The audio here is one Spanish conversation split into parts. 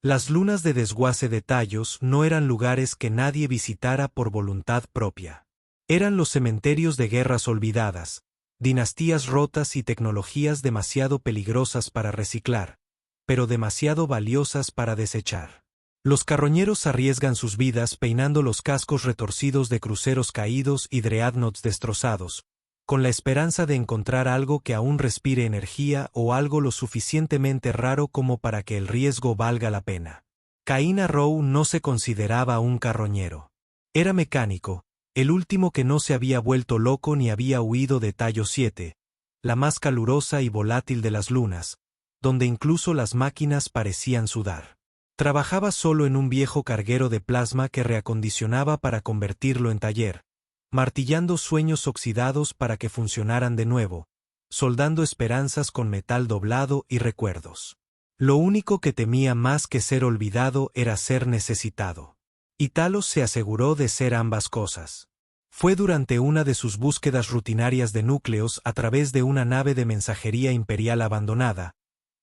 Las lunas de desguace de tallos no eran lugares que nadie visitara por voluntad propia. Eran los cementerios de guerras olvidadas, dinastías rotas y tecnologías demasiado peligrosas para reciclar, pero demasiado valiosas para desechar. Los carroñeros arriesgan sus vidas peinando los cascos retorcidos de cruceros caídos y dreadnoughts destrozados, con la esperanza de encontrar algo que aún respire energía o algo lo suficientemente raro como para que el riesgo valga la pena. Cain Arrow no se consideraba un carroñero. Era mecánico, el último que no se había vuelto loco ni había huido de Tallo 7, la más calurosa y volátil de las lunas, donde incluso las máquinas parecían sudar. Trabajaba solo en un viejo carguero de plasma que reacondicionaba para convertirlo en taller, martillando sueños oxidados para que funcionaran de nuevo, soldando esperanzas con metal doblado y recuerdos. Lo único que temía más que ser olvidado era ser necesitado. Y Talos se aseguró de ser ambas cosas. Fue durante una de sus búsquedas rutinarias de núcleos a través de una nave de mensajería imperial abandonada,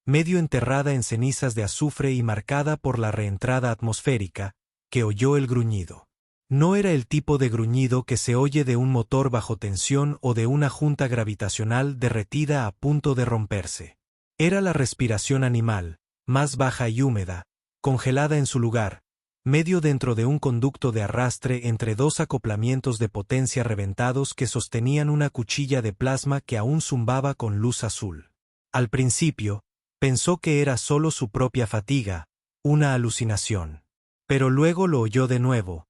medio enterrada en cenizas de azufre y marcada por la reentrada atmosférica, que oyó el gruñido. No era el tipo de gruñido que se oye de un motor bajo tensión o de una junta gravitacional derretida a punto de romperse. Era la respiración animal, más baja y húmeda, congelada en su lugar, medio dentro de un conducto de arrastre entre dos acoplamientos de potencia reventados que sostenían una cuchilla de plasma que aún zumbaba con luz azul. Al principio, pensó que era solo su propia fatiga, una alucinación. Pero luego lo oyó de nuevo,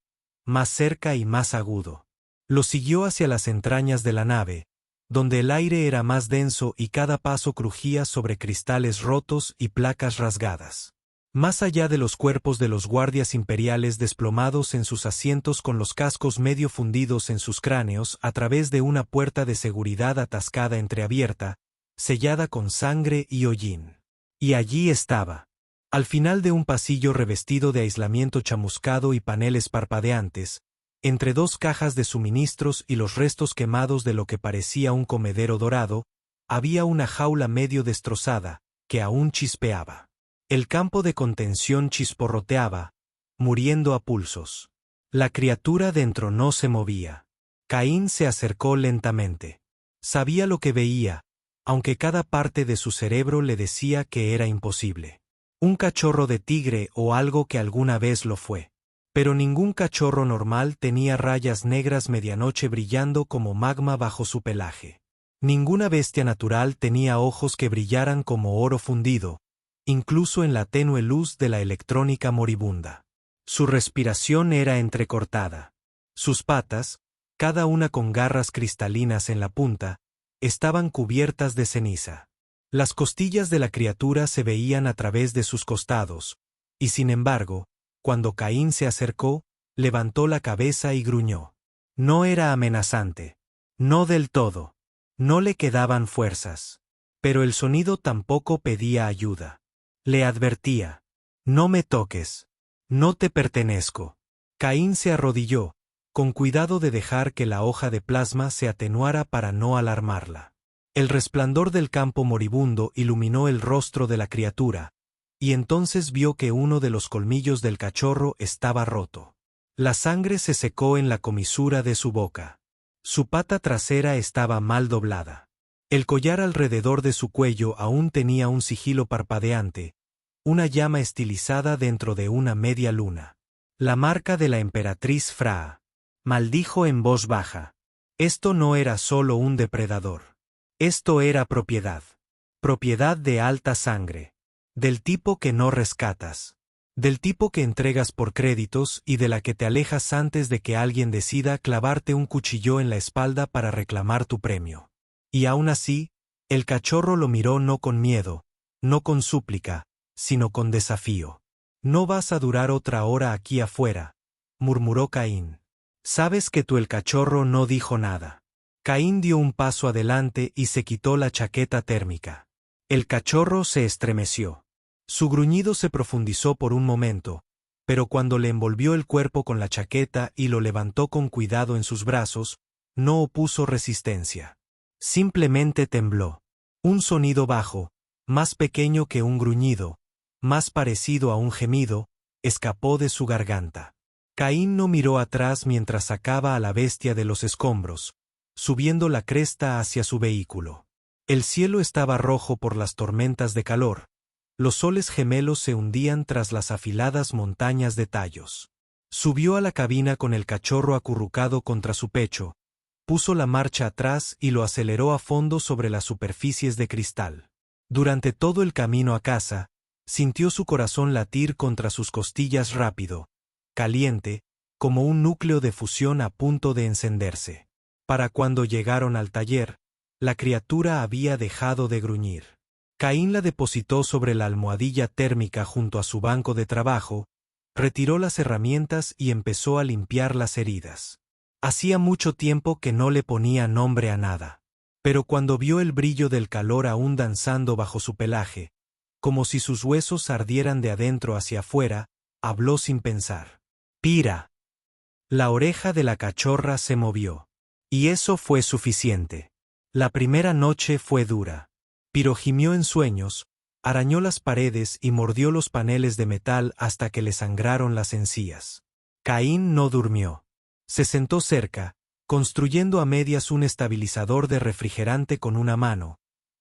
más cerca y más agudo. Lo siguió hacia las entrañas de la nave, donde el aire era más denso y cada paso crujía sobre cristales rotos y placas rasgadas. Más allá de los cuerpos de los guardias imperiales desplomados en sus asientos con los cascos medio fundidos en sus cráneos a través de una puerta de seguridad atascada entreabierta, sellada con sangre y hollín. Y allí estaba, al final de un pasillo revestido de aislamiento chamuscado y paneles parpadeantes, entre dos cajas de suministros y los restos quemados de lo que parecía un comedero dorado, había una jaula medio destrozada, que aún chispeaba. El campo de contención chisporroteaba, muriendo a pulsos. La criatura dentro no se movía. Caín se acercó lentamente. Sabía lo que veía, aunque cada parte de su cerebro le decía que era imposible. Un cachorro de tigre o algo que alguna vez lo fue. Pero ningún cachorro normal tenía rayas negras medianoche brillando como magma bajo su pelaje. Ninguna bestia natural tenía ojos que brillaran como oro fundido, incluso en la tenue luz de la electrónica moribunda. Su respiración era entrecortada. Sus patas, cada una con garras cristalinas en la punta, estaban cubiertas de ceniza. Las costillas de la criatura se veían a través de sus costados, y sin embargo, cuando Caín se acercó, levantó la cabeza y gruñó. No era amenazante. No del todo. No le quedaban fuerzas. Pero el sonido tampoco pedía ayuda. Le advertía. No me toques. No te pertenezco. Caín se arrodilló, con cuidado de dejar que la hoja de plasma se atenuara para no alarmarla. El resplandor del campo moribundo iluminó el rostro de la criatura, y entonces vio que uno de los colmillos del cachorro estaba roto. La sangre se secó en la comisura de su boca. Su pata trasera estaba mal doblada. El collar alrededor de su cuello aún tenía un sigilo parpadeante, una llama estilizada dentro de una media luna. La marca de la emperatriz Fraa. Maldijo en voz baja. Esto no era solo un depredador. Esto era propiedad. Propiedad de alta sangre. Del tipo que no rescatas. Del tipo que entregas por créditos y de la que te alejas antes de que alguien decida clavarte un cuchillo en la espalda para reclamar tu premio. Y aún así, el cachorro lo miró no con miedo, no con súplica, sino con desafío. No vas a durar otra hora aquí afuera, murmuró Caín. Sabes que el cachorro no dijo nada. Caín dio un paso adelante y se quitó la chaqueta térmica. El cachorro se estremeció. Su gruñido se profundizó por un momento, pero cuando le envolvió el cuerpo con la chaqueta y lo levantó con cuidado en sus brazos, no opuso resistencia. Simplemente tembló. Un sonido bajo, más pequeño que un gruñido, más parecido a un gemido, escapó de su garganta. Caín no miró atrás mientras sacaba a la bestia de los escombros, subiendo la cresta hacia su vehículo. El cielo estaba rojo por las tormentas de calor. Los soles gemelos se hundían tras las afiladas montañas de tallos. Subió a la cabina con el cachorro acurrucado contra su pecho, puso la marcha atrás y lo aceleró a fondo sobre las superficies de cristal. Durante todo el camino a casa, sintió su corazón latir contra sus costillas rápido, caliente, como un núcleo de fusión a punto de encenderse. Para cuando llegaron al taller, la criatura había dejado de gruñir. Caín la depositó sobre la almohadilla térmica junto a su banco de trabajo, retiró las herramientas y empezó a limpiar las heridas. Hacía mucho tiempo que no le ponía nombre a nada. Pero cuando vio el brillo del calor aún danzando bajo su pelaje, como si sus huesos ardieran de adentro hacia afuera, habló sin pensar. «Pira». La oreja de la cachorra se movió. Y eso fue suficiente. La primera noche fue dura. Piro gimió en sueños, arañó las paredes y mordió los paneles de metal hasta que le sangraron las encías. Caín no durmió. Se sentó cerca, construyendo a medias un estabilizador de refrigerante con una mano,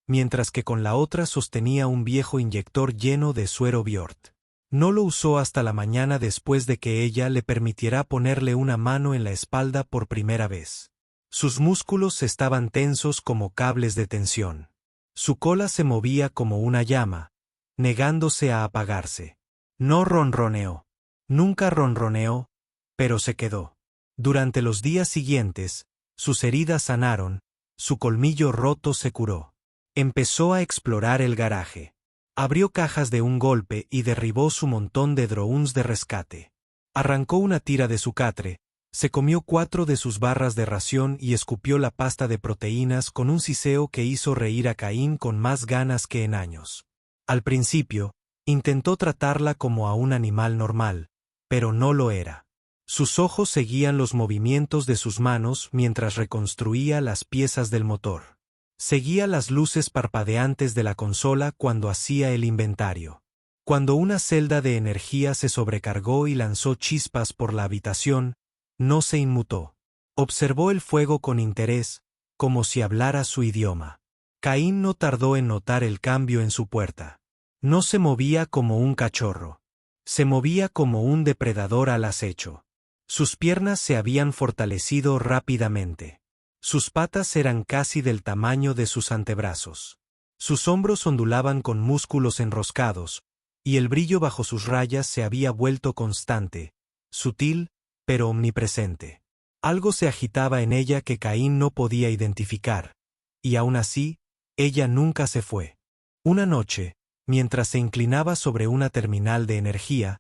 mientras que con la otra sostenía un viejo inyector lleno de suero Biort. No lo usó hasta la mañana después de que ella le permitiera ponerle una mano en la espalda por primera vez. Sus músculos estaban tensos como cables de tensión. Su cola se movía como una llama, negándose a apagarse. No ronroneó. Nunca ronroneó, pero se quedó. Durante los días siguientes, sus heridas sanaron, su colmillo roto se curó. Empezó a explorar el garaje. Abrió cajas de un golpe y derribó su montón de drones de rescate. Arrancó una tira de su catre, se comió 4 de sus barras de ración y escupió la pasta de proteínas con un siseo que hizo reír a Caín con más ganas que en años. Al principio, intentó tratarla como a un animal normal, pero no lo era. Sus ojos seguían los movimientos de sus manos mientras reconstruía las piezas del motor. Seguía las luces parpadeantes de la consola cuando hacía el inventario. Cuando una celda de energía se sobrecargó y lanzó chispas por la habitación, no se inmutó. Observó el fuego con interés, como si hablara su idioma. Caín no tardó en notar el cambio en su puerta. No se movía como un cachorro. Se movía como un depredador al acecho. Sus piernas se habían fortalecido rápidamente. Sus patas eran casi del tamaño de sus antebrazos. Sus hombros ondulaban con músculos enroscados, y el brillo bajo sus rayas se había vuelto constante, sutil, pero omnipresente. Algo se agitaba en ella que Caín no podía identificar, y aún así, ella nunca se fue. Una noche, mientras se inclinaba sobre una terminal de energía,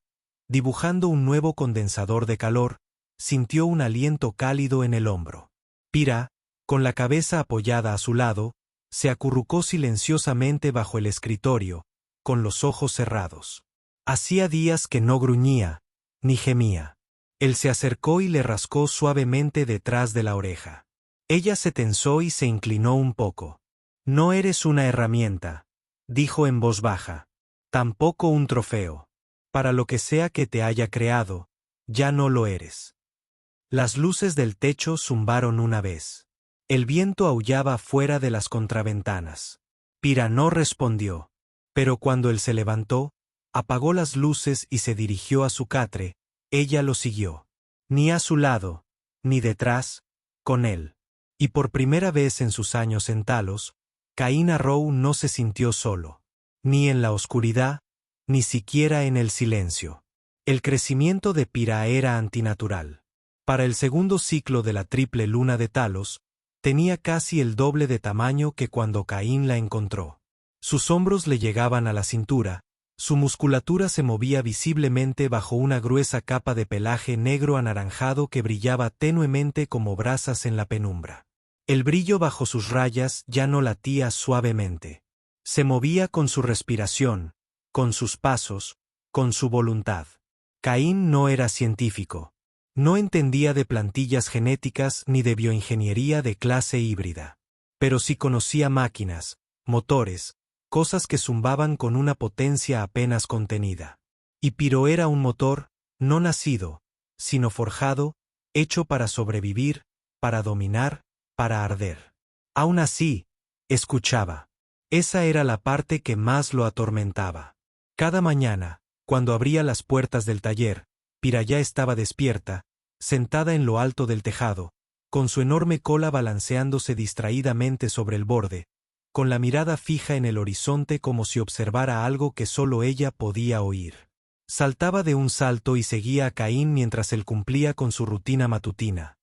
dibujando un nuevo condensador de calor, sintió un aliento cálido en el hombro. Pira, con la cabeza apoyada a su lado, se acurrucó silenciosamente bajo el escritorio, con los ojos cerrados. Hacía días que no gruñía, ni gemía. Él se acercó y le rascó suavemente detrás de la oreja. Ella se tensó y se inclinó un poco. «No eres una herramienta», dijo en voz baja. «Tampoco un trofeo. Para lo que sea que te haya creado, ya no lo eres». Las luces del techo zumbaron una vez. El viento aullaba fuera de las contraventanas. Pira no respondió, pero cuando él se levantó, apagó las luces y se dirigió a su catre. Ella lo siguió. Ni a su lado, ni detrás, con él. Y por primera vez en sus años en Talos, Caín Arrow no se sintió solo. Ni en la oscuridad, ni siquiera en el silencio. El crecimiento de Pira era antinatural. Para el segundo ciclo de la triple luna de Talos, tenía casi el doble de tamaño que cuando Caín la encontró. Sus hombros le llegaban a la cintura, su musculatura se movía visiblemente bajo una gruesa capa de pelaje negro anaranjado que brillaba tenuemente como brasas en la penumbra. El brillo bajo sus rayas ya no latía suavemente. Se movía con su respiración, con sus pasos, con su voluntad. Caín no era científico. No entendía de plantillas genéticas ni de bioingeniería de clase híbrida. Pero sí conocía máquinas, motores, cosas que zumbaban con una potencia apenas contenida. Y Piro era un motor, no nacido, sino forjado, hecho para sobrevivir, para dominar, para arder. Aún así, escuchaba. Esa era la parte que más lo atormentaba. Cada mañana, cuando abría las puertas del taller, Pira ya estaba despierta, sentada en lo alto del tejado, con su enorme cola balanceándose distraídamente sobre el borde, con la mirada fija en el horizonte como si observara algo que solo ella podía oír. Saltaba de un salto y seguía a Caín mientras él cumplía con su rutina matutina.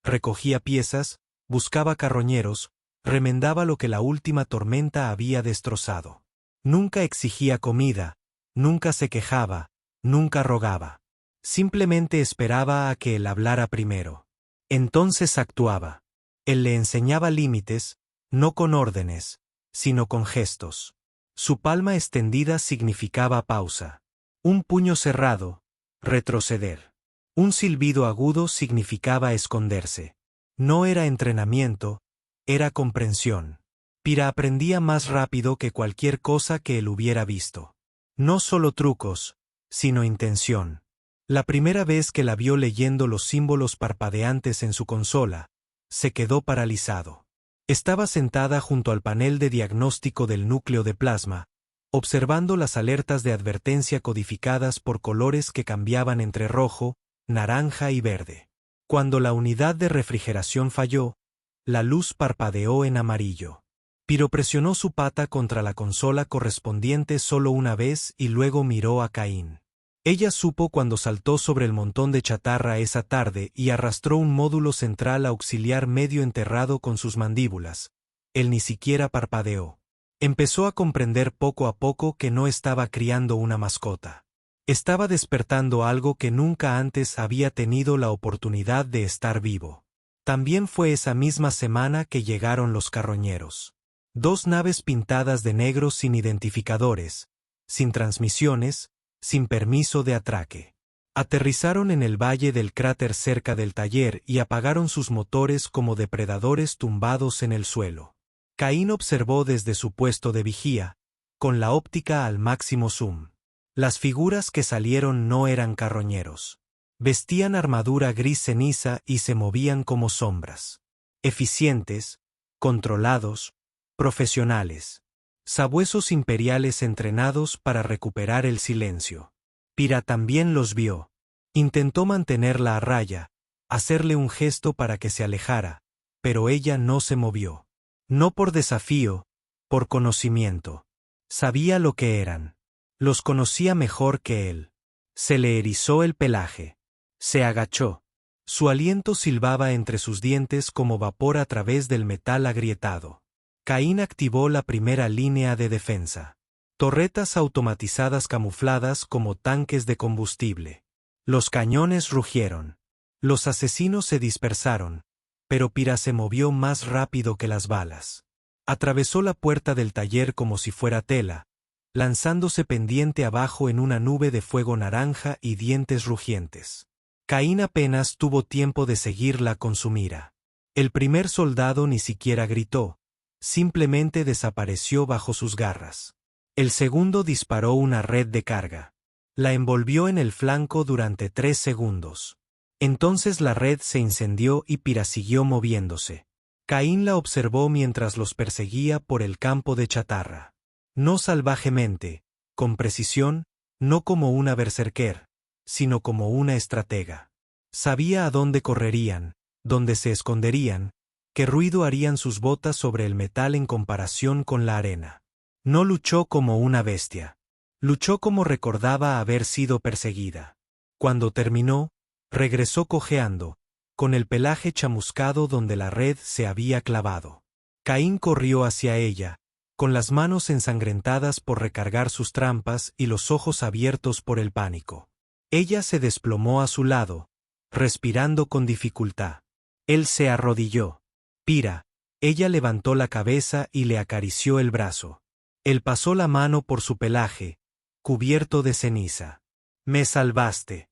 Recogía piezas, buscaba carroñeros, remendaba lo que la última tormenta había destrozado. Nunca exigía comida, nunca se quejaba, nunca rogaba. Simplemente esperaba a que él hablara primero. Entonces actuaba. Él le enseñaba límites, no con órdenes, sino con gestos. Su palma extendida significaba pausa. Un puño cerrado, retroceder. Un silbido agudo significaba esconderse. No era entrenamiento, era comprensión. Pira aprendía más rápido que cualquier cosa que él hubiera visto. No solo trucos, sino intención. La primera vez que la vio leyendo los símbolos parpadeantes en su consola, se quedó paralizado. Estaba sentada junto al panel de diagnóstico del núcleo de plasma, observando las alertas de advertencia codificadas por colores que cambiaban entre rojo, naranja y verde. Cuando la unidad de refrigeración falló, la luz parpadeó en amarillo. Piro presionó su pata contra la consola correspondiente solo una vez y luego miró a Caín. Ella supo cuando saltó sobre el montón de chatarra esa tarde y arrastró un módulo central auxiliar medio enterrado con sus mandíbulas. Él ni siquiera parpadeó. Empezó a comprender poco a poco que no estaba criando una mascota. Estaba despertando algo que nunca antes había tenido la oportunidad de estar vivo. También fue esa misma semana que llegaron los carroñeros. 2 naves pintadas de negro sin identificadores, sin transmisiones, sin permiso de atraque. Aterrizaron en el valle del cráter cerca del taller y apagaron sus motores como depredadores tumbados en el suelo. Caín observó desde su puesto de vigía, con la óptica al máximo zoom. Las figuras que salieron no eran carroñeros. Vestían armadura gris ceniza y se movían como sombras. Eficientes, controlados, profesionales. Sabuesos imperiales entrenados para recuperar el silencio. Pira también los vio. Intentó mantenerla a raya, hacerle un gesto para que se alejara, pero ella no se movió. No por desafío, por conocimiento. Sabía lo que eran. Los conocía mejor que él. Se le erizó el pelaje. Se agachó. Su aliento silbaba entre sus dientes como vapor a través del metal agrietado. Caín activó la primera línea de defensa. Torretas automatizadas camufladas como tanques de combustible. Los cañones rugieron. Los asesinos se dispersaron, pero Pira se movió más rápido que las balas. Atravesó la puerta del taller como si fuera tela, lanzándose pendiente abajo en una nube de fuego naranja y dientes rugientes. Caín apenas tuvo tiempo de seguirla con su mira. El primer soldado ni siquiera gritó. Simplemente desapareció bajo sus garras. El segundo disparó una red de carga. La envolvió en el flanco durante 3 segundos. Entonces la red se incendió y Pira siguió moviéndose. Caín la observó mientras los perseguía por el campo de chatarra. No salvajemente, con precisión, no como una berserker, sino como una estratega. Sabía a dónde correrían, dónde se esconderían, qué ruido harían sus botas sobre el metal en comparación con la arena. No luchó como una bestia. Luchó como recordaba haber sido perseguida. Cuando terminó, regresó cojeando, con el pelaje chamuscado donde la red se había clavado. Caín corrió hacia ella, con las manos ensangrentadas por recargar sus trampas y los ojos abiertos por el pánico. Ella se desplomó a su lado, respirando con dificultad. Él se arrodilló. Pira. Ella levantó la cabeza y le acarició el brazo. Él pasó la mano por su pelaje, cubierto de ceniza. Me salvaste.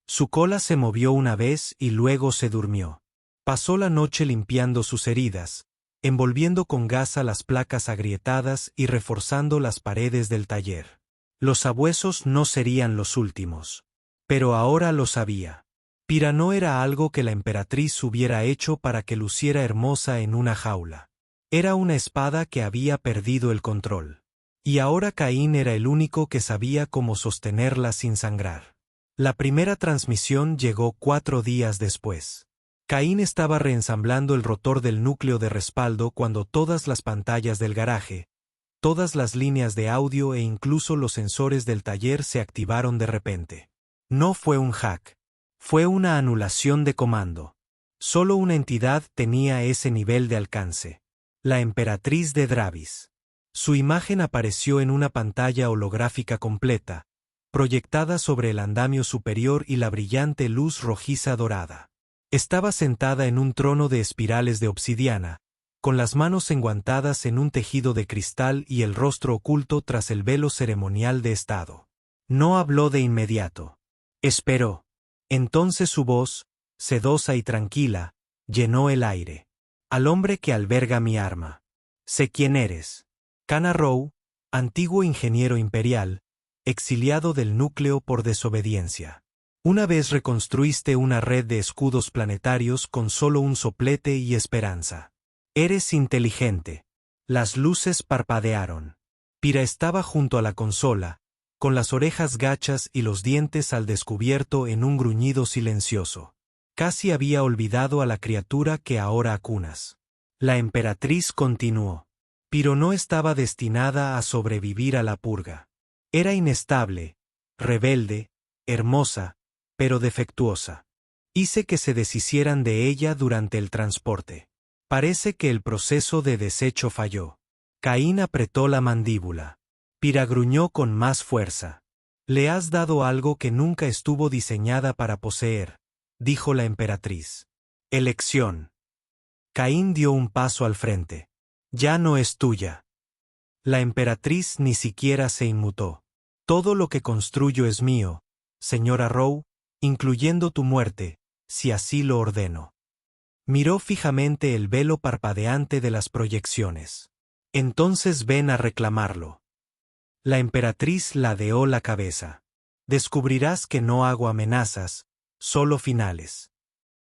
Su cola se movió una vez y luego se durmió. Pasó la noche limpiando sus heridas, envolviendo con gasa las placas agrietadas y reforzando las paredes del taller. Los sabuesos no serían los últimos. Pero ahora lo sabía. Pira no era algo que la emperatriz hubiera hecho para que luciera hermosa en una jaula. Era una espada que había perdido el control. Y ahora Caín era el único que sabía cómo sostenerla sin sangrar. La primera transmisión llegó 4 días después. Caín estaba reensamblando el rotor del núcleo de respaldo cuando todas las pantallas del garaje, todas las líneas de audio e incluso los sensores del taller se activaron de repente. No fue un hack. Fue una anulación de comando. Solo una entidad tenía ese nivel de alcance. La emperatriz de Dravis. Su imagen apareció en una pantalla holográfica completa, proyectada sobre el andamio superior y la brillante luz rojiza dorada. Estaba sentada en un trono de espirales de obsidiana, con las manos enguantadas en un tejido de cristal y el rostro oculto tras el velo ceremonial de estado. No habló de inmediato. Esperó. Entonces su voz, sedosa y tranquila, llenó el aire. Al hombre que alberga mi arma. Sé quién eres. Kana Rho, antiguo ingeniero imperial, exiliado del núcleo por desobediencia. Una vez reconstruiste una red de escudos planetarios con solo un soplete y esperanza. Eres inteligente. Las luces parpadearon. Pira estaba junto a la consola, con las orejas gachas y los dientes al descubierto en un gruñido silencioso. Casi había olvidado a la criatura que ahora acunas. La emperatriz continuó. Piro no estaba destinada a sobrevivir a la purga. Era inestable, rebelde, hermosa, pero defectuosa. Hice que se deshicieran de ella durante el transporte. Parece que el proceso de desecho falló. Caín apretó la mandíbula. Pira gruñó con más fuerza. Le has dado algo que nunca estuvo diseñada para poseer, dijo la emperatriz. Elección. Caín dio un paso al frente. Ya no es tuya. La emperatriz ni siquiera se inmutó. Todo lo que construyo es mío, señora Rho, incluyendo tu muerte, si así lo ordeno. Miró fijamente el velo parpadeante de las proyecciones. Entonces ven a reclamarlo. La emperatriz ladeó la cabeza. Descubrirás que no hago amenazas, solo finales.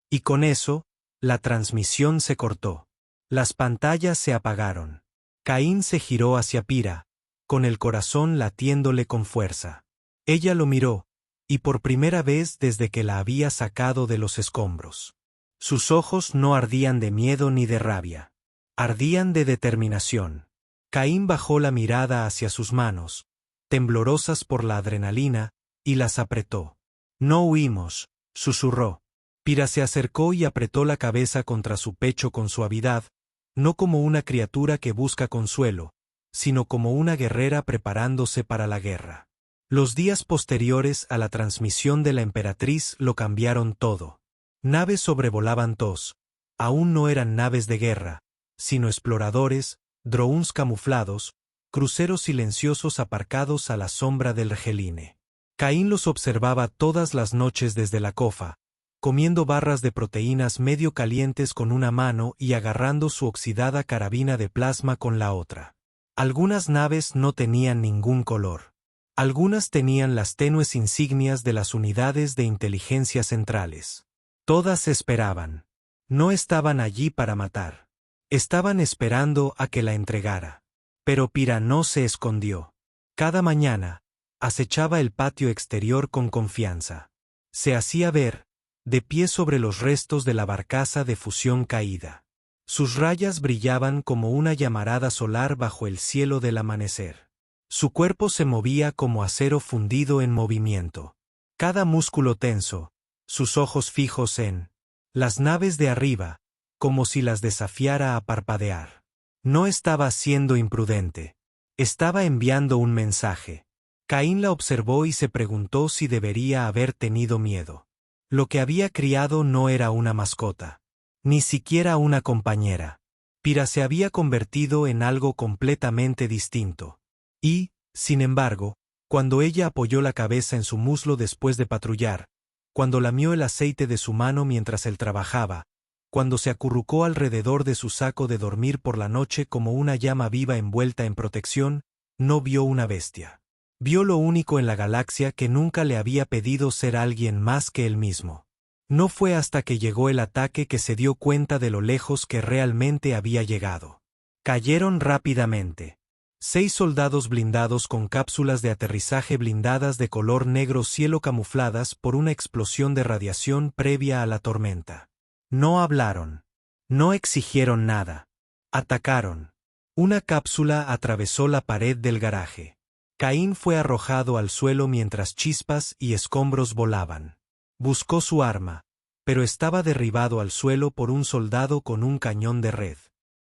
Y con eso, la transmisión se cortó. Las pantallas se apagaron. Caín se giró hacia Pira, con el corazón latiéndole con fuerza. Ella lo miró, y por primera vez desde que la había sacado de los escombros. Sus ojos no ardían de miedo ni de rabia. Ardían de determinación. Caín bajó la mirada hacia sus manos, temblorosas por la adrenalina, y las apretó. No huimos, susurró. Pira se acercó y apretó la cabeza contra su pecho con suavidad, no como una criatura que busca consuelo, sino como una guerrera preparándose para la guerra. Los días posteriores a la transmisión de la emperatriz lo cambiaron todo. Naves sobrevolaban TOS. Aún no eran naves de guerra, sino exploradores, drones camuflados, cruceros silenciosos aparcados a la sombra del Regeline. Caín los observaba todas las noches desde la cofa, comiendo barras de proteínas medio calientes con una mano y agarrando su oxidada carabina de plasma con la otra. Algunas naves no tenían ningún color. Algunas tenían las tenues insignias de las unidades de inteligencia centrales. Todas esperaban. No estaban allí para matar. Estaban esperando a que la entregara. Pero Pira no se escondió. Cada mañana, acechaba el patio exterior con confianza. Se hacía ver, de pie sobre los restos de la barcaza de fusión caída. Sus rayas brillaban como una llamarada solar bajo el cielo del amanecer. Su cuerpo se movía como acero fundido en movimiento. Cada músculo tenso, sus ojos fijos en las naves de arriba, como si las desafiara a parpadear. No estaba siendo imprudente. Estaba enviando un mensaje. Caín la observó y se preguntó si debería haber tenido miedo. Lo que había criado no era una mascota. Ni siquiera una compañera. Pira se había convertido en algo completamente distinto. Y, sin embargo, cuando ella apoyó la cabeza en su muslo después de patrullar, cuando lamió el aceite de su mano mientras él trabajaba, Cuando se acurrucó alrededor de su saco de dormir por la noche como una llama viva envuelta en protección, no vio una bestia. Vio lo único en la galaxia que nunca le había pedido ser alguien más que él mismo. No fue hasta que llegó el ataque que se dio cuenta de lo lejos que realmente había llegado. Cayeron rápidamente. 6 soldados blindados con cápsulas de aterrizaje blindadas de color negro cielo camufladas por una explosión de radiación previa a la tormenta. No hablaron. No exigieron nada. Atacaron. Una cápsula atravesó la pared del garaje. Caín fue arrojado al suelo mientras chispas y escombros volaban. Buscó su arma, pero estaba derribado al suelo por un soldado con un cañón de red.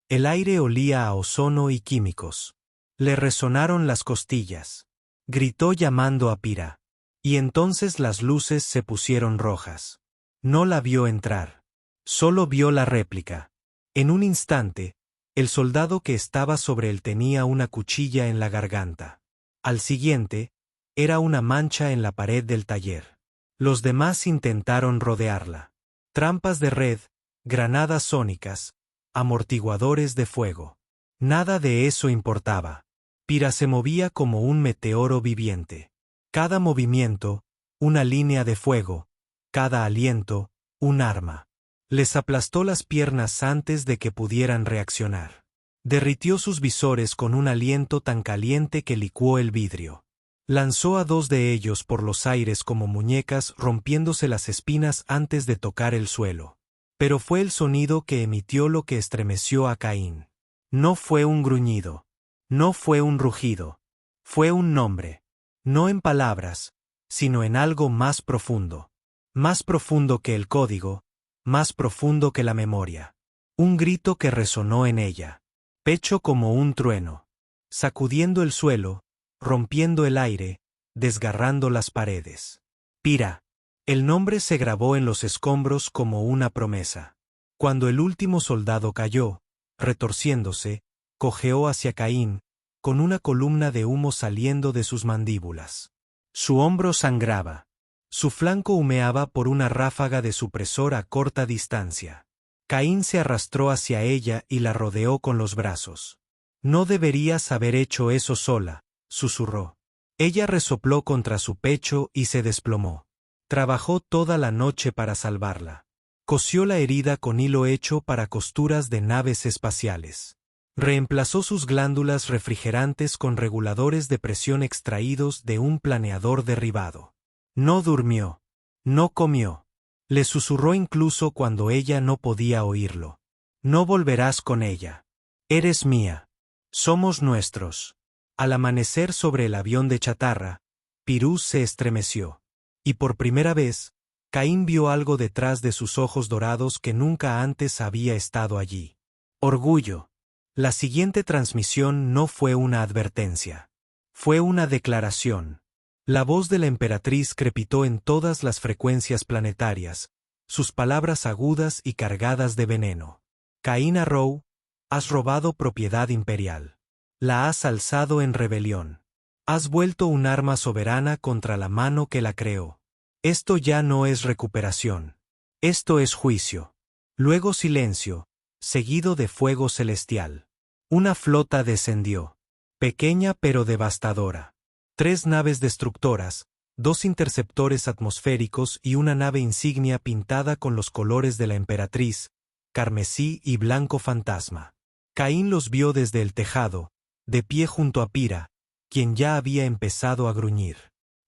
El aire olía a ozono y químicos. Le resonaron las costillas. Gritó llamando a Pira. Y entonces las luces se pusieron rojas. No la vio entrar. Solo vio la réplica. En un instante, el soldado que estaba sobre él tenía una cuchilla en la garganta. Al siguiente, era una mancha en la pared del taller. Los demás intentaron rodearla. Trampas de red, granadas sónicas, amortiguadores de fuego. Nada de eso importaba. Pira se movía como un meteoro viviente. Cada movimiento, una línea de fuego, cada aliento, un arma. Les aplastó las piernas antes de que pudieran reaccionar. Derritió sus visores con un aliento tan caliente que licuó el vidrio. Lanzó a 2 de ellos por los aires como muñecas rompiéndose las espinas antes de tocar el suelo. Pero fue el sonido que emitió lo que estremeció a Caín. No fue un gruñido. No fue un rugido. Fue un nombre. No en palabras, sino en algo más profundo. Más profundo que el código, más profundo que la memoria. Un grito que resonó en ella. Pecho como un trueno. Sacudiendo el suelo, rompiendo el aire, desgarrando las paredes. Pira. El nombre se grabó en los escombros como una promesa. Cuando el último soldado cayó, retorciéndose, cojeó hacia Caín, con una columna de humo saliendo de sus mandíbulas. Su hombro sangraba. Su flanco humeaba por una ráfaga de supresor a corta distancia. Caín se arrastró hacia ella y la rodeó con los brazos. No deberías haber hecho eso sola, susurró. Ella resopló contra su pecho y se desplomó. Trabajó toda la noche para salvarla. Cosió la herida con hilo hecho para costuras de naves espaciales. Reemplazó sus glándulas refrigerantes con reguladores de presión extraídos de un planeador derribado. No durmió. No comió. Le susurró incluso cuando ella no podía oírlo. No volverás con ella. Eres mía. Somos nuestros. Al amanecer sobre el avión de chatarra, Pirú se estremeció. Y por primera vez, Caín vio algo detrás de sus ojos dorados que nunca antes había estado allí. Orgullo. La siguiente transmisión no fue una advertencia. Fue una declaración. La voz de la emperatriz crepitó en todas las frecuencias planetarias, sus palabras agudas y cargadas de veneno. Caín Arrow, has robado propiedad imperial. La has alzado en rebelión. Has vuelto un arma soberana contra la mano que la creó. Esto ya no es recuperación. Esto es juicio. Luego silencio, seguido de fuego celestial. Una flota descendió. Pequeña pero devastadora. 3 naves destructoras, 2 interceptores atmosféricos y una nave insignia pintada con los colores de la emperatriz, carmesí y blanco fantasma. Caín los vio desde el tejado, de pie junto a Pira, quien ya había empezado a gruñir.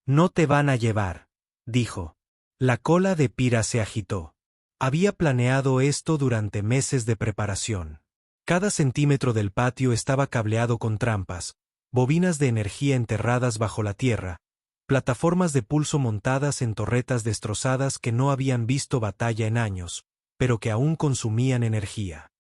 No te van a llevar, dijo. La cola de Pira se agitó. Había planeado esto durante meses de preparación. Cada centímetro del patio estaba cableado con trampas, bobinas de energía enterradas bajo la tierra, plataformas de pulso montadas en torretas destrozadas que no habían visto batalla en años, pero que aún consumían energía.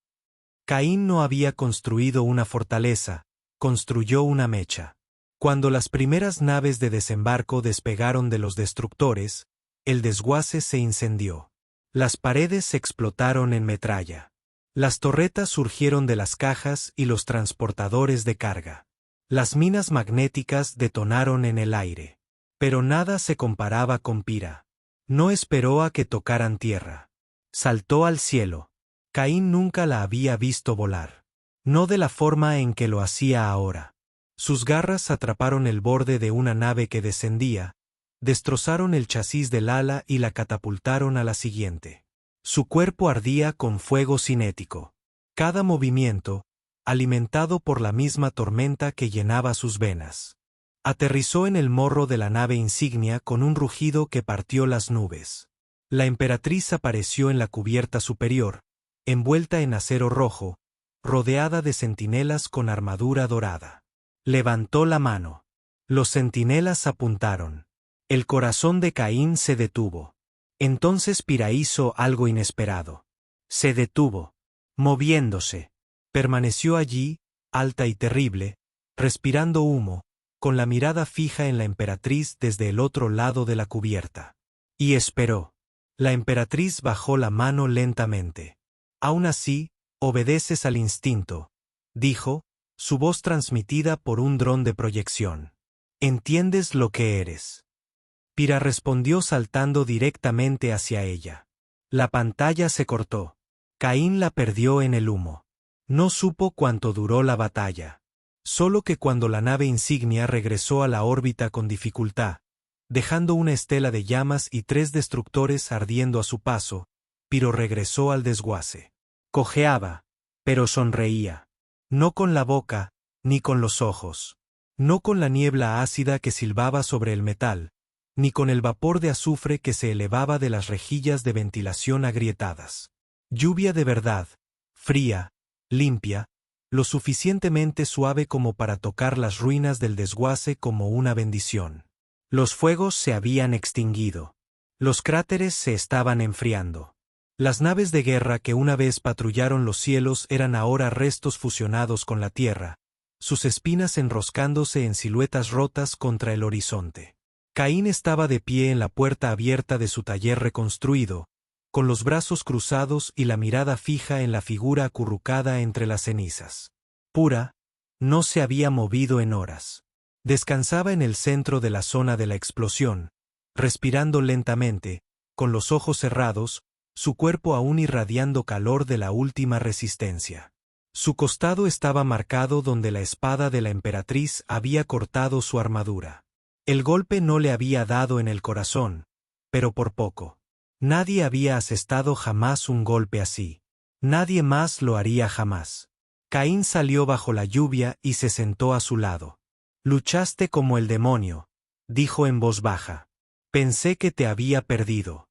Caín no había construido una fortaleza, construyó una mecha. Cuando las primeras naves de desembarco despegaron de los destructores, el desguace se incendió. Las paredes se explotaron en metralla. Las torretas surgieron de las cajas y los transportadores de carga. Las minas magnéticas detonaron en el aire. Pero nada se comparaba con Pira. No esperó a que tocaran tierra. Saltó al cielo. Caín nunca la había visto volar. No de la forma en que lo hacía ahora. Sus garras atraparon el borde de una nave que descendía, destrozaron el chasis del ala y la catapultaron a la siguiente. Su cuerpo ardía con fuego cinético. Cada movimiento, alimentado por la misma tormenta que llenaba sus venas. Aterrizó en el morro de la nave insignia con un rugido que partió las nubes. La emperatriz apareció en la cubierta superior, envuelta en acero rojo, rodeada de centinelas con armadura dorada. Levantó la mano. Los centinelas apuntaron. El corazón de Caín se detuvo. Entonces Pira hizo algo inesperado. Se detuvo, moviéndose. Permaneció allí, alta y terrible, respirando humo, con la mirada fija en la emperatriz desde el otro lado de la cubierta. Y esperó. La emperatriz bajó la mano lentamente. Aún así, obedeces al instinto, dijo, su voz transmitida por un dron de proyección. ¿Entiendes lo que eres? Pira respondió saltando directamente hacia ella. La pantalla se cortó. Caín la perdió en el humo. No supo cuánto duró la batalla. Solo que cuando la nave insignia regresó a la órbita con dificultad, dejando una estela de llamas y 3 destructores ardiendo a su paso, Piro regresó al desguace. Cojeaba, pero sonreía. No con la boca, ni con los ojos. No con la niebla ácida que silbaba sobre el metal, ni con el vapor de azufre que se elevaba de las rejillas de ventilación agrietadas. Lluvia de verdad, fría, limpia, lo suficientemente suave como para tocar las ruinas del desguace como una bendición. Los fuegos se habían extinguido. Los cráteres se estaban enfriando. Las naves de guerra que una vez patrullaron los cielos eran ahora restos fusionados con la tierra, sus espinas enroscándose en siluetas rotas contra el horizonte. Caín estaba de pie en la puerta abierta de su taller reconstruido, con los brazos cruzados y la mirada fija en la figura acurrucada entre las cenizas. Pura, no se había movido en horas. Descansaba en el centro de la zona de la explosión, respirando lentamente, con los ojos cerrados, su cuerpo aún irradiando calor de la última resistencia. Su costado estaba marcado donde la espada de la emperatriz había cortado su armadura. El golpe no le había dado en el corazón, pero por poco. Nadie había asestado jamás un golpe así. Nadie más lo haría jamás. Caín salió bajo la lluvia y se sentó a su lado. Luchaste como el demonio, dijo en voz baja. Pensé que te había perdido.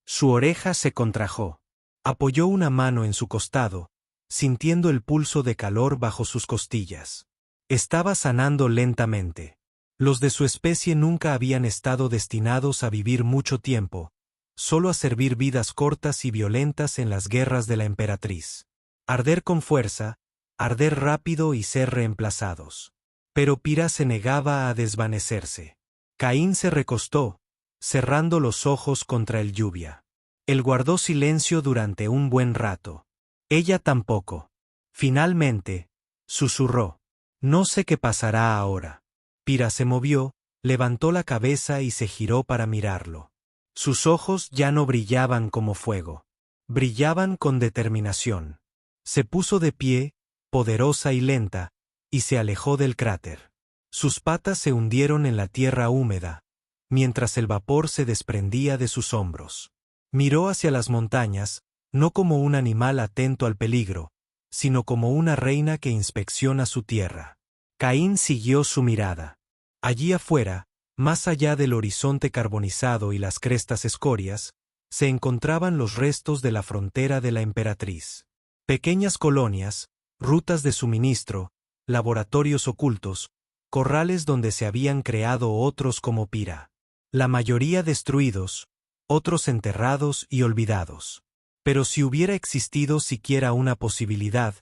Su oreja se contrajo. Apoyó una mano en su costado, sintiendo el pulso de calor bajo sus costillas. Estaba sanando lentamente. Los de su especie nunca habían estado destinados a vivir mucho tiempo, solo a servir vidas cortas y violentas en las guerras de la emperatriz. Arder con fuerza, arder rápido y ser reemplazados. Pero Pira se negaba a desvanecerse. Caín se recostó, cerrando los ojos contra el lluvia. Él guardó silencio durante un buen rato. Ella tampoco. Finalmente, susurró. No sé qué pasará ahora. Pira se movió, levantó la cabeza y se giró para mirarlo. Sus ojos ya no brillaban como fuego. Brillaban con determinación. Se puso de pie, poderosa y lenta, y se alejó del cráter. Sus patas se hundieron en la tierra húmeda, mientras el vapor se desprendía de sus hombros. Miró hacia las montañas, no como un animal atento al peligro, sino como una reina que inspecciona su tierra. Caín siguió su mirada. Allí afuera, más allá del horizonte carbonizado y las crestas escorias, se encontraban los restos de la frontera de la emperatriz. Pequeñas colonias, rutas de suministro, laboratorios ocultos, corrales donde se habían creado otros como Pira. La mayoría destruidos, otros enterrados y olvidados. Pero si hubiera existido siquiera una posibilidad,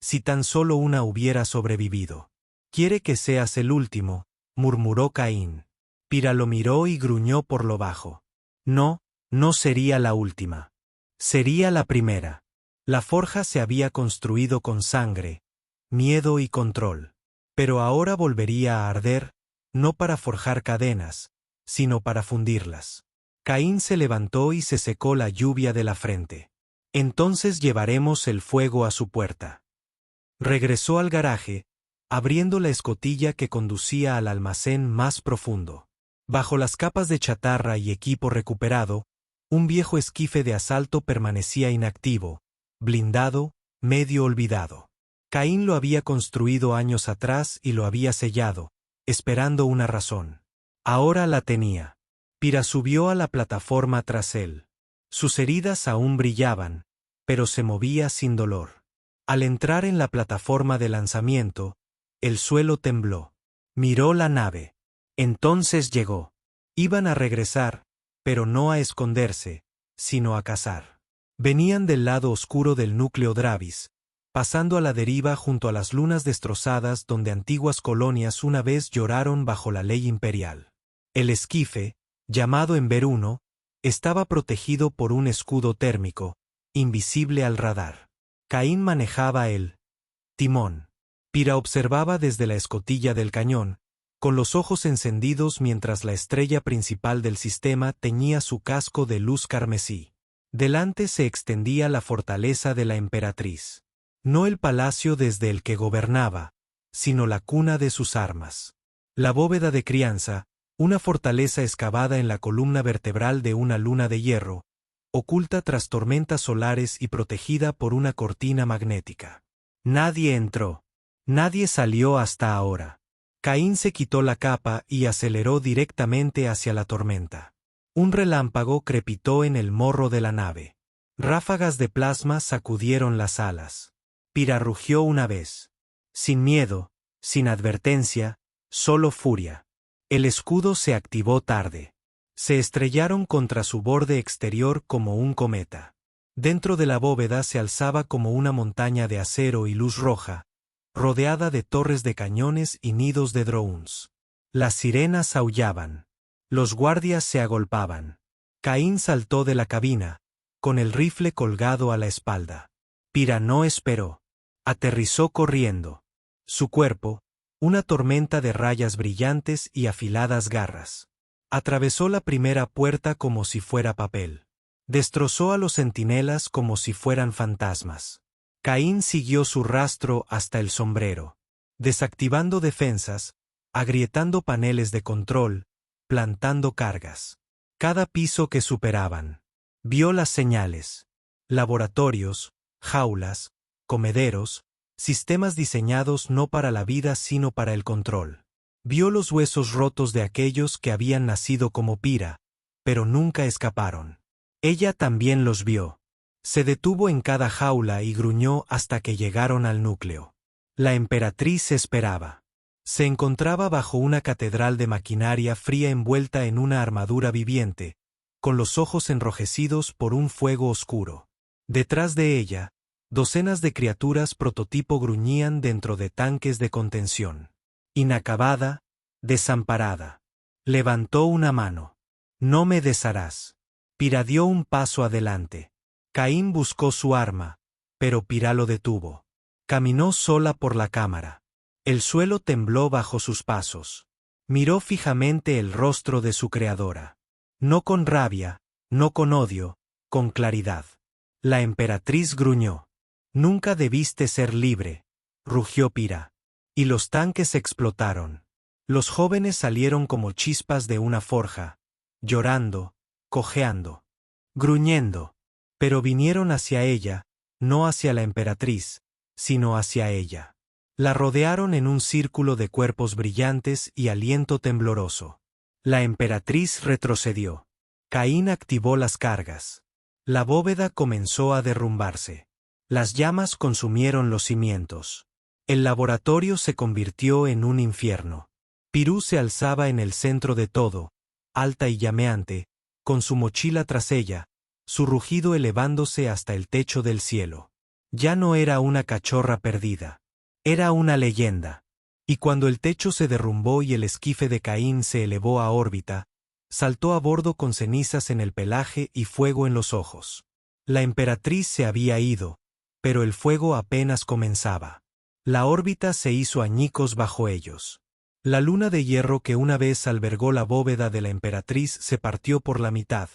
si tan solo una hubiera sobrevivido. Quiere que seas el último, murmuró Caín. Pira lo miró y gruñó por lo bajo. No, no sería la última. Sería la primera. La forja se había construido con sangre, miedo y control. Pero ahora volvería a arder, no para forjar cadenas, sino para fundirlas. Caín se levantó y se secó la lluvia de la frente. Entonces llevaremos el fuego a su puerta. Regresó al garaje, abriendo la escotilla que conducía al almacén más profundo. Bajo las capas de chatarra y equipo recuperado, un viejo esquife de asalto permanecía inactivo, blindado, medio olvidado. Caín lo había construido años atrás y lo había sellado, esperando una razón. Ahora la tenía. Pira subió a la plataforma tras él. Sus heridas aún brillaban, pero se movía sin dolor. Al entrar en la plataforma de lanzamiento, el suelo tembló. Miró la nave. Entonces llegó. Iban a regresar, pero no a esconderse, sino a cazar. Venían del lado oscuro del núcleo Dravis, pasando a la deriva junto a las lunas destrozadas donde antiguas colonias una vez lloraron bajo la ley imperial. El esquife, llamado Enver-1, estaba protegido por un escudo térmico, invisible al radar. Caín manejaba el timón. Pira observaba desde la escotilla del cañón, con los ojos encendidos mientras la estrella principal del sistema teñía su casco de luz carmesí. Delante se extendía la fortaleza de la emperatriz. No el palacio desde el que gobernaba, sino la cuna de sus armas. La bóveda de crianza, una fortaleza excavada en la columna vertebral de una luna de hierro, oculta tras tormentas solares y protegida por una cortina magnética. Nadie entró. Nadie salió hasta ahora. Caín se quitó la capa y aceleró directamente hacia la tormenta. Un relámpago crepitó en el morro de la nave. Ráfagas de plasma sacudieron las alas. Pira rugió una vez. Sin miedo, sin advertencia, solo furia. El escudo se activó tarde. Se estrellaron contra su borde exterior como un cometa. Dentro de la bóveda se alzaba como una montaña de acero y luz roja, rodeada de torres de cañones y nidos de drones. Las sirenas aullaban. Los guardias se agolpaban. Caín saltó de la cabina, con el rifle colgado a la espalda. Pira no esperó. Aterrizó corriendo. Su cuerpo, una tormenta de rayas brillantes y afiladas garras. Atravesó la primera puerta como si fuera papel. Destrozó a los centinelas como si fueran fantasmas. Caín siguió su rastro hasta el sombrero, desactivando defensas, agrietando paneles de control, plantando cargas. Cada piso que superaban. Vio las señales. Laboratorios, jaulas, comederos, sistemas diseñados no para la vida sino para el control. Vio los huesos rotos de aquellos que habían nacido como Pira, pero nunca escaparon. Ella también los vio. Se detuvo en cada jaula y gruñó hasta que llegaron al núcleo. La emperatriz esperaba. Se encontraba bajo una catedral de maquinaria fría envuelta en una armadura viviente, con los ojos enrojecidos por un fuego oscuro. Detrás de ella, docenas de criaturas prototipo gruñían dentro de tanques de contención. Inacabada, desamparada. Levantó una mano. No me desharás. Pira dio un paso adelante. Caín buscó su arma, pero Pira lo detuvo. Caminó sola por la cámara. El suelo tembló bajo sus pasos. Miró fijamente el rostro de su creadora. No con rabia, no con odio, con claridad. La emperatriz gruñó. Nunca debiste ser libre, rugió Pira. Y los tanques explotaron. Los jóvenes salieron como chispas de una forja, llorando, cojeando, gruñendo. Pero vinieron hacia ella, no hacia la emperatriz, sino hacia ella. La rodearon en un círculo de cuerpos brillantes y aliento tembloroso. La emperatriz retrocedió. Caín activó las cargas. La bóveda comenzó a derrumbarse. Las llamas consumieron los cimientos. El laboratorio se convirtió en un infierno. Pirú se alzaba en el centro de todo, alta y llameante, con su mochila tras ella, su rugido elevándose hasta el techo del cielo. Ya no era una cachorra perdida. Era una leyenda. Y cuando el techo se derrumbó y el esquife de Caín se elevó a órbita, saltó a bordo con cenizas en el pelaje y fuego en los ojos. La emperatriz se había ido, pero el fuego apenas comenzaba. La órbita se hizo añicos bajo ellos. La luna de hierro que una vez albergó la bóveda de la emperatriz se partió por la mitad,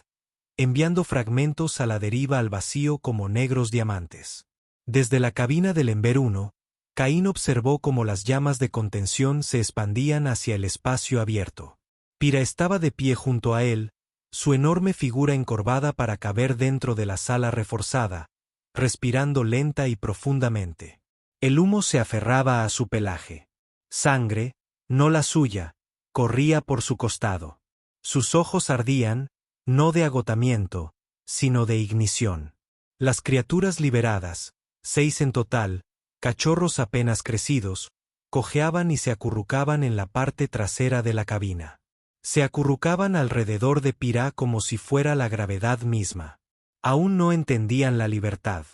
enviando fragmentos a la deriva al vacío como negros diamantes. Desde la cabina del Ember 1, Caín observó cómo las llamas de contención se expandían hacia el espacio abierto. Pira estaba de pie junto a él, su enorme figura encorvada para caber dentro de la sala reforzada, respirando lenta y profundamente. El humo se aferraba a su pelaje. Sangre, no la suya, corría por su costado. Sus ojos ardían, no de agotamiento, sino de ignición. Las criaturas liberadas, 6 en total, cachorros apenas crecidos, cojeaban y se acurrucaban en la parte trasera de la cabina. Se acurrucaban alrededor de Pira como si fuera la gravedad misma. Aún no entendían la libertad.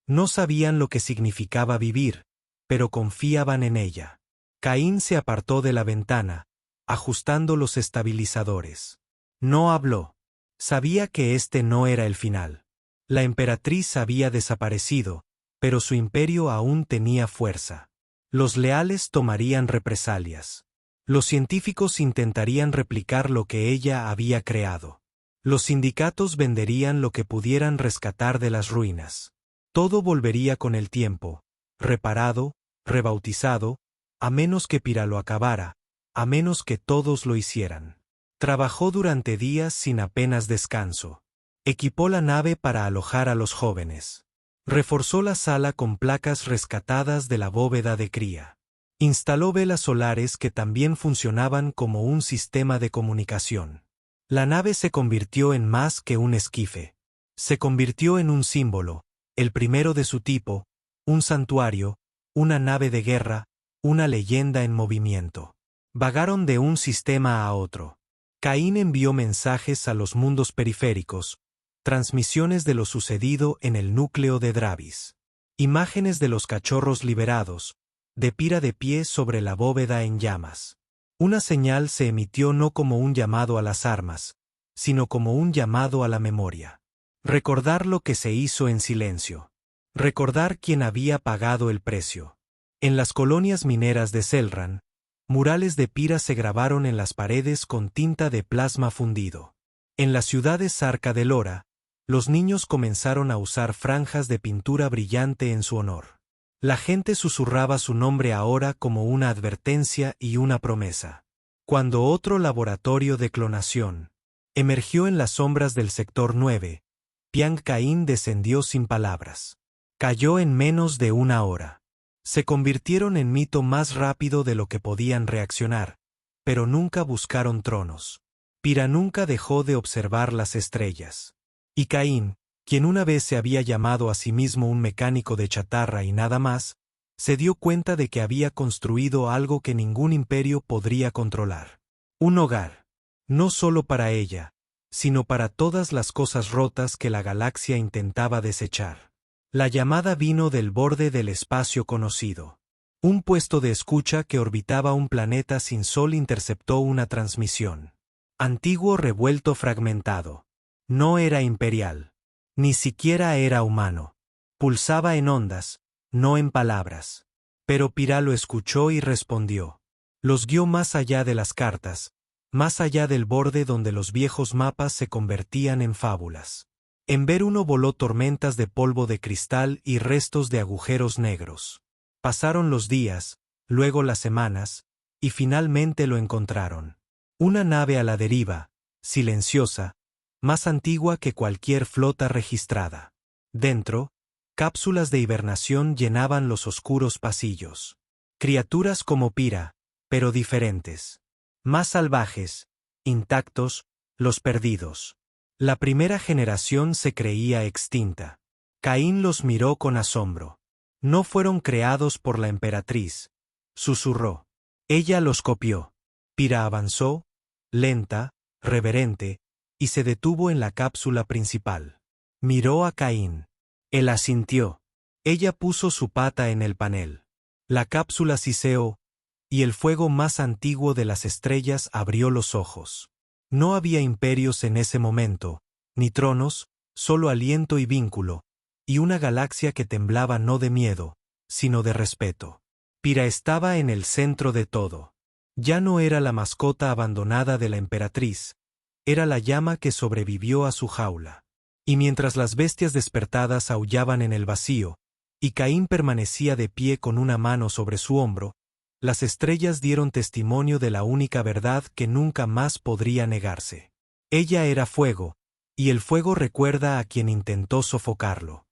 No sabían lo que significaba vivir, pero confiaban en ella. Caín se apartó de la ventana, ajustando los estabilizadores. No habló. Sabía que este no era el final. La emperatriz había desaparecido, pero su imperio aún tenía fuerza. Los leales tomarían represalias. Los científicos intentarían replicar lo que ella había creado. Los sindicatos venderían lo que pudieran rescatar de las ruinas. Todo volvería con el tiempo, reparado, rebautizado, a menos que Pira lo acabara, a menos que todos lo hicieran. Trabajó durante días sin apenas descanso. Equipó la nave para alojar a los jóvenes. Reforzó la sala con placas rescatadas de la bóveda de cría. Instaló velas solares que también funcionaban como un sistema de comunicación. La nave se convirtió en más que un esquife. Se convirtió en un símbolo, el primero de su tipo, un santuario, una nave de guerra, una leyenda en movimiento. Vagaron de un sistema a otro. Caín envió mensajes a los mundos periféricos, transmisiones de lo sucedido en el núcleo de Dravis. Imágenes de los cachorros liberados, de Pira de pie sobre la bóveda en llamas. Una señal se emitió no como un llamado a las armas, sino como un llamado a la memoria. Recordar lo que se hizo en silencio. Recordar quién había pagado el precio. En las colonias mineras de Selran, murales de Pira se grabaron en las paredes con tinta de plasma fundido. En las ciudades Arca de Lora, los niños comenzaron a usar franjas de pintura brillante en su honor. La gente susurraba su nombre ahora como una advertencia y una promesa. Cuando otro laboratorio de clonación emergió en las sombras del sector 9, Piang Caín descendió sin palabras. Cayó en menos de una hora. Se convirtieron en mito más rápido de lo que podían reaccionar, pero nunca buscaron tronos. Pira nunca dejó de observar las estrellas. Y Caín, quien una vez se había llamado a sí mismo un mecánico de chatarra y nada más, se dio cuenta de que había construido algo que ningún imperio podría controlar. Un hogar. No solo para ella, sino para todas las cosas rotas que la galaxia intentaba desechar. La llamada vino del borde del espacio conocido. Un puesto de escucha que orbitaba un planeta sin sol interceptó una transmisión. Antiguo revuelto fragmentado. No era imperial. Ni siquiera era humano. Pulsaba en ondas, no en palabras. Pero Pira lo escuchó y respondió. Los guió más allá de las cartas, más allá del borde donde los viejos mapas se convertían en fábulas. Ember 1 voló tormentas de polvo de cristal y restos de agujeros negros. Pasaron los días, luego las semanas, y finalmente lo encontraron. Una nave a la deriva, silenciosa, más antigua que cualquier flota registrada. Dentro, cápsulas de hibernación llenaban los oscuros pasillos. Criaturas como Pira, pero diferentes. Más salvajes, intactos, los perdidos. La primera generación se creía extinta. Caín los miró con asombro. No fueron creados por la emperatriz, susurró. Ella los copió. Pira avanzó, lenta, reverente, y se detuvo en la cápsula principal. Miró a Caín. Él asintió. Ella puso su pata en el panel. La cápsula siseó, y el fuego más antiguo de las estrellas abrió los ojos. No había imperios en ese momento, ni tronos, solo aliento y vínculo, y una galaxia que temblaba no de miedo, sino de respeto. Pira estaba en el centro de todo. Ya no era la mascota abandonada de la emperatriz, Era la llama que sobrevivió a su jaula. Y mientras las bestias despertadas aullaban en el vacío, y Caín permanecía de pie con una mano sobre su hombro, las estrellas dieron testimonio de la única verdad que nunca más podría negarse. Ella era fuego, y el fuego recuerda a quien intentó sofocarlo.